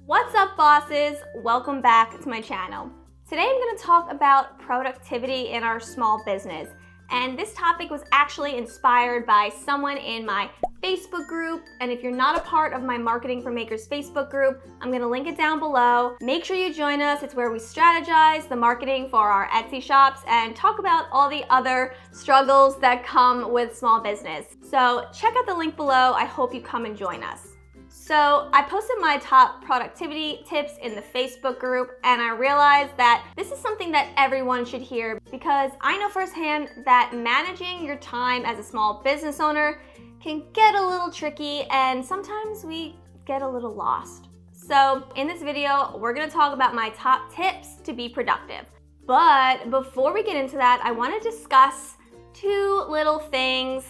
What's up, bosses? Welcome back to my channel. Today I'm going to talk about productivity in our small business. And this topic was actually inspired by someone in my Facebook group. And if you're not a part of my Marketing for Makers Facebook group, I'm going to link it down below. Make sure you join us. It's where we strategize the marketing for our Etsy shops and talk about all the other struggles that come with small business. So check out the link below. I hope you come and join us. So I posted my top productivity tips in the Facebook group, and I realized that this is something that everyone should hear because I know firsthand that managing your time as a small business owner can get a little tricky, and sometimes we get a little lost. So in this video, we're gonna talk about my top tips to be productive. But before we get into that, I wanna discuss two little things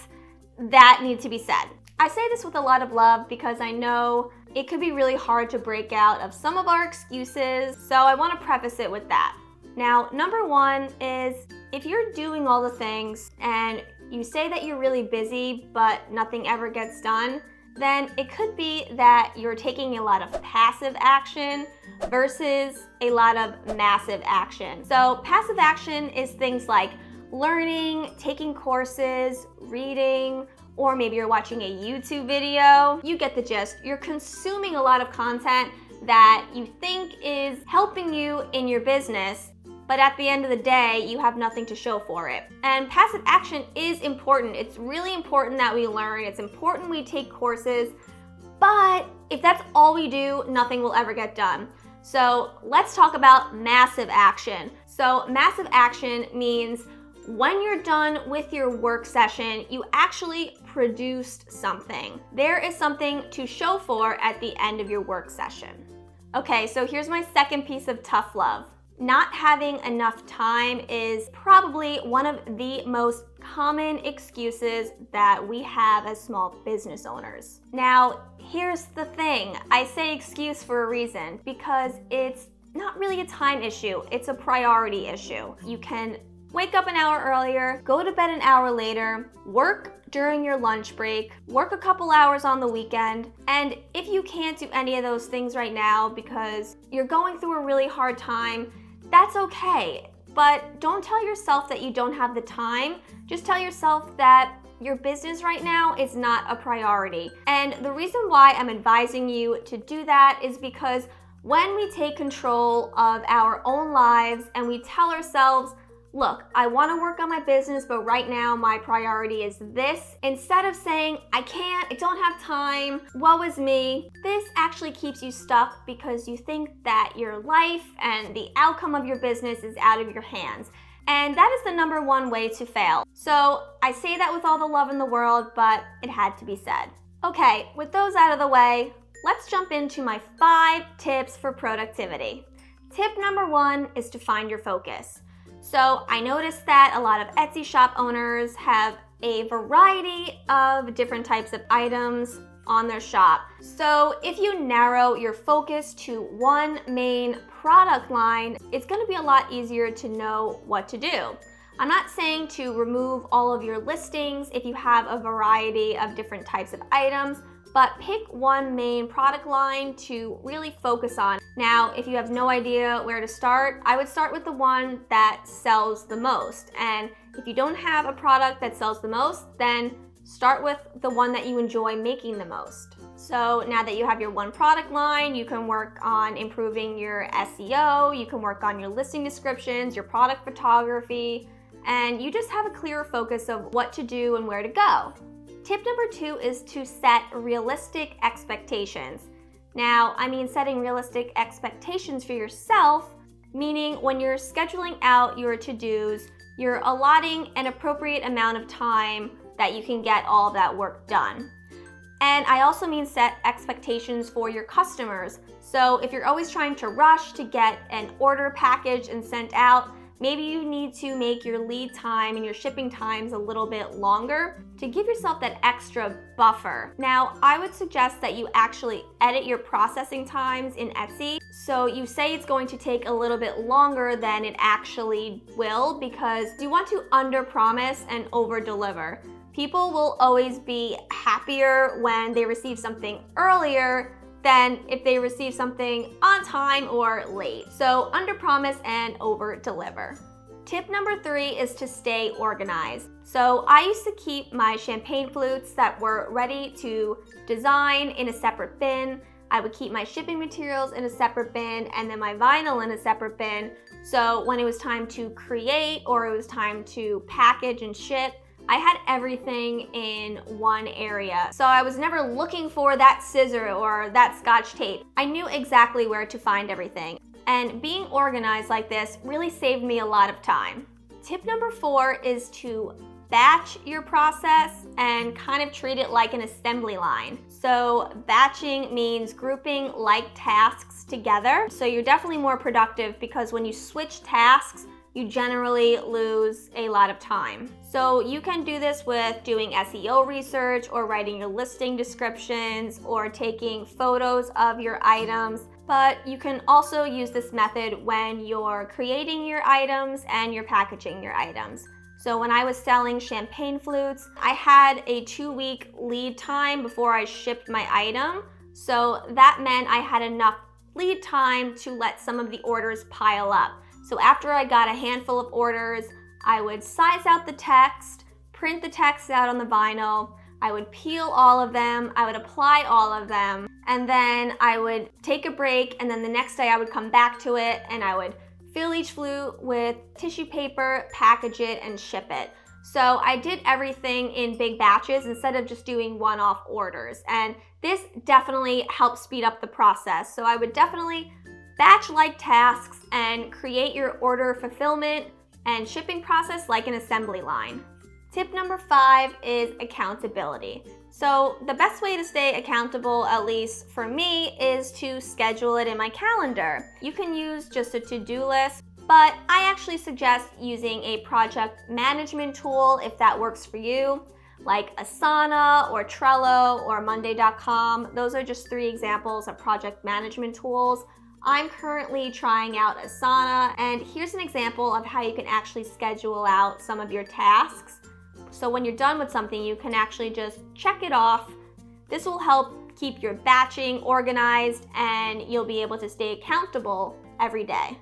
that need to be said. I say this with a lot of love because I know it could be really hard to break out of some of our excuses, so I want to preface it with that. Now, number one is if you're doing all the things and you say that you're really busy but nothing ever gets done, then it could be that you're taking a lot of passive action versus a lot of massive action. So passive action is things like learning, taking courses, reading, or maybe you're watching a YouTube video. You get the gist. You're consuming a lot of content that you think is helping you in your business, but at the end of the day, you have nothing to show for it. And passive action is important. It's really important that we learn. It's important we take courses, but if that's all we do, nothing will ever get done. So let's talk about massive action. So massive action means when you're done with your work session, you actually produced something. There is something to show for at the end of your work session. Okay, so here's my second piece of tough love. Not having enough time is probably one of the most common excuses that we have as small business owners. Now, here's the thing. I say excuse for a reason because it's not really a time issue. It's a priority issue. You can wake up an hour earlier, go to bed an hour later, work during your lunch break, work a couple hours on the weekend, and if you can't do any of those things right now because you're going through a really hard time, that's okay. But don't tell yourself that you don't have the time. Just tell yourself that your business right now is not a priority. And the reason why I'm advising you to do that is because when we take control of our own lives and we tell ourselves, look, I want to work on my business, but right now my priority is this. Instead of saying, I can't, I don't have time, woe is me, this actually keeps you stuck because you think that your life and the outcome of your business is out of your hands. And that is the number one way to fail. So I say that with all the love in the world, but it had to be said. Okay, with those out of the way, let's jump into my 5 tips for productivity. Tip number 1 is to find your focus. So I noticed that a lot of Etsy shop owners have a variety of different types of items on their shop. So if you narrow your focus to one main product line, it's going to be a lot easier to know what to do. I'm not saying to remove all of your listings if you have a variety of different types of items, but pick one main product line to really focus on. Now, if you have no idea where to start, I would start with the one that sells the most. And if you don't have a product that sells the most, then start with the one that you enjoy making the most. So now that you have your one product line, you can work on improving your SEO, you can work on your listing descriptions, your product photography, and you just have a clearer focus of what to do and where to go. Tip number 2 is to set realistic expectations. Now, I mean setting realistic expectations for yourself, meaning when you're scheduling out your to-dos, you're allotting an appropriate amount of time that you can get all of that work done. And I also mean set expectations for your customers. So if you're always trying to rush to get an order packaged and sent out, maybe you need to make your lead time and your shipping times a little bit longer to give yourself that extra buffer. Now, I would suggest that you actually edit your processing times in Etsy. So you say it's going to take a little bit longer than it actually will because you want to under-promise and over-deliver. People will always be happier when they receive something earlier than if they receive something on time or late. So under promise and over deliver. Tip number 3 is to stay organized. So I used to keep my champagne flutes that were ready to design in a separate bin. I would keep my shipping materials in a separate bin and then my vinyl in a separate bin. So when it was time to create or it was time to package and ship, I had everything in one area. So I was never looking for that scissor or that Scotch tape. I knew exactly where to find everything. And being organized like this really saved me a lot of time. Tip number 4 is to batch your process and kind of treat it like an assembly line. So batching means grouping like tasks together. So you're definitely more productive because when you switch tasks, you generally lose a lot of time. So you can do this with doing SEO research or writing your listing descriptions or taking photos of your items. But you can also use this method when you're creating your items and you're packaging your items. So when I was selling champagne flutes, I had a 2-week lead time before I shipped my item. So that meant I had enough lead time to let some of the orders pile up. So after I got a handful of orders, I would size out the text, print the text out on the vinyl, I would peel all of them, I would apply all of them, and then I would take a break, and then the next day I would come back to it and I would fill each flute with tissue paper, package it, and ship it. So I did everything in big batches instead of just doing one-off orders. And this definitely helps speed up the process. So I would definitely batch-like tasks and create your order fulfillment and shipping process like an assembly line. Tip number 5 is accountability. So the best way to stay accountable, at least for me, is to schedule it in my calendar. You can use just a to-do list, but I actually suggest using a project management tool if that works for you, like Asana or Trello or Monday.com. Those are just 3 examples of project management tools. I'm currently trying out Asana, and here's an example of how you can actually schedule out some of your tasks. So when you're done with something, you can actually just check it off. This will help keep your batching organized and you'll be able to stay accountable every day.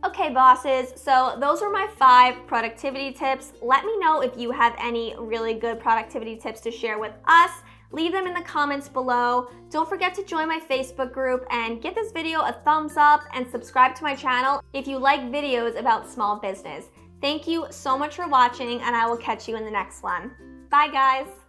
Okay, bosses, so those were my 5 productivity tips. Let me know if you have any really good productivity tips to share with us. Leave them in the comments below. Don't forget to join my Facebook group and give this video a thumbs up and subscribe to my channel if you like videos about small business. Thank you so much for watching, and I will catch you in the next one. Bye, guys.